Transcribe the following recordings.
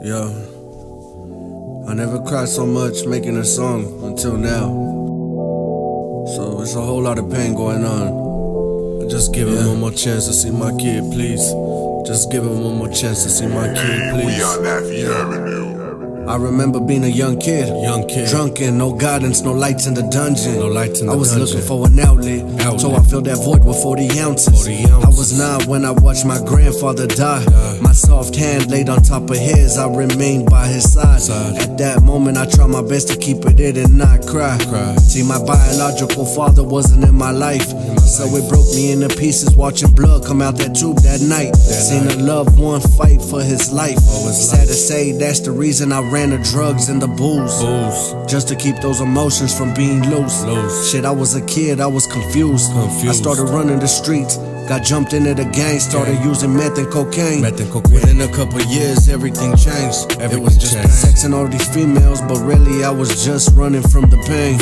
Yo, I never cried so much making a song until now. So it's a whole lot of pain going on. I just give him one more chance to see my kid, please. Just give him one more chance to see my kid, please. Prod.AffyAvenue. I remember being a young kid, drunk and no guidance, no lights in the dungeon. I was looking for an outlet, so I filled that void with 40 ounces. I was 9 when I watched my grandfather die. My soft hand laid on top of his, I remained by his side. At that moment I tried my best to keep it in and not cry. See, my biological father wasn't in my life, so it broke me into pieces watching blood come out that tube that night. Seen a loved one fight for his life. Sad to say, that's the reason I ran the drugs and the booze, just to keep those emotions from being loose. Shit, I was a kid, I was confused. I started running the streets, got jumped into the gang, started using meth and cocaine. Within a couple years, everything changed. It was just sexing all these females, but really I was just running from the pain.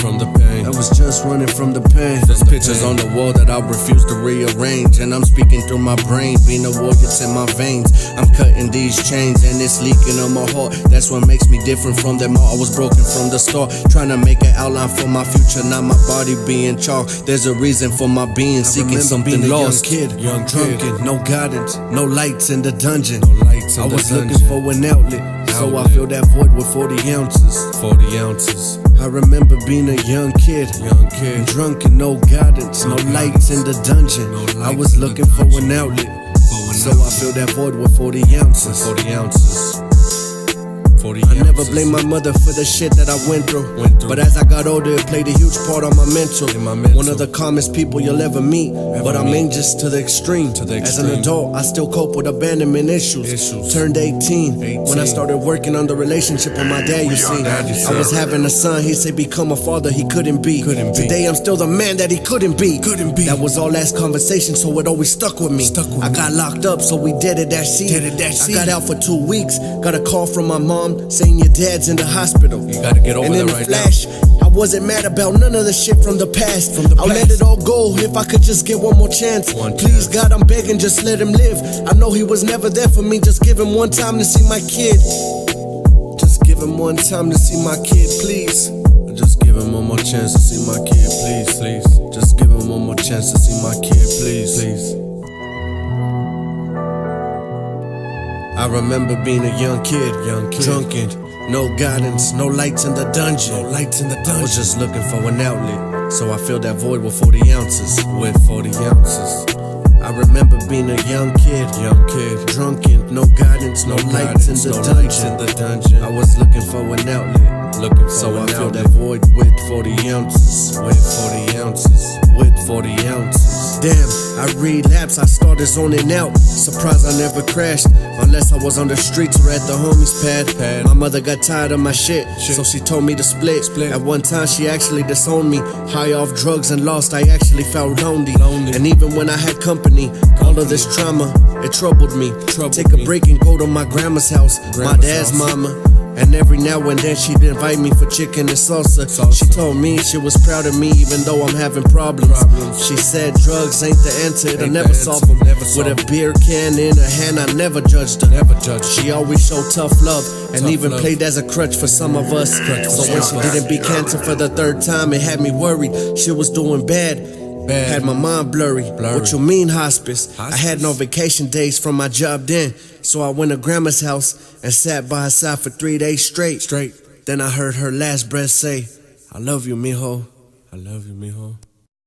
I was just running from the pain. There's pictures on the wall that I refuse to rearrange, and I'm speaking through my brain. Being a warrior's in my veins. I'm cutting these chains and it's leaking on my heart. That's what makes me different from them all. I was broken from the start, trying to make an outline for my future, not my body being chalked. There's a reason for my being, seeking something lost. Young drunken, no guidance, no lights in the dungeon. I was looking for an outlet, so I filled that void with 40 ounces. I remember being a young kid, drunk and no guidance, no lights in the dungeon. I was looking for an outlet, so I filled that void with 40 ounces. I never blame my mother for the shit that I went through, but as I got older it played a huge part on my mental. One of the calmest people you'll ever meet, but I'm anxious to the extreme. As an adult I still cope with abandonment issues. Turned 18 when I started working on the relationship with my dad. You see, I was having a son, he said become a father he couldn't be. Today I'm still the man that he couldn't be. That was our last conversation, so it always stuck with me. I got locked up, so we did it that seed. I got out for 2 weeks, got a call from my mom saying your dad's in the hospital. You gotta get over and in that the right flash, now. I wasn't mad about none of the shit from the past. I'll let it all go if I could just get one more chance. Please God, I'm begging, just let him live. I know he was never there for me, just give him one time to see my kid. Just give him one time to see my kid, please. Just give him one more chance to see my kid, please. Just give him one more chance to see my kid, please. I remember being a young kid, drunken, no guidance, no lights in the dungeon. I was just looking for an outlet, so I filled that void with 40 ounces. I remember being a young kid, drunken, no guidance, no lights in the dungeon. I was looking for an outlet, so I filled that void with 40 ounces. Damn, I relapsed, I started zoning out. Surprised I never crashed, unless I was on the streets or at the homies' pad. My mother got tired of my shit, so she told me to split. At one time she actually disowned me. High off drugs and lost, I actually felt lonely. And even when I had company, all of this trauma, it troubled me. Take a break and go to my grandma's house, my dad's mama. And every now and then she'd invite me for chicken and salsa. She told me she was proud of me even though I'm having problems. She said drugs ain't the answer, it'll never solve them. With a beer can in her hand, I never judged her. She always showed tough love and even played as a crutch for some of us. So when she didn't beat cancer for the 3rd time, it had me worried. She was doing bad. Had my mind blurry. What you mean hospice? I had no vacation days from my job then, so I went to grandma's house and sat by her side for 3 days straight. Then I heard her last breath say, I love you, mijo.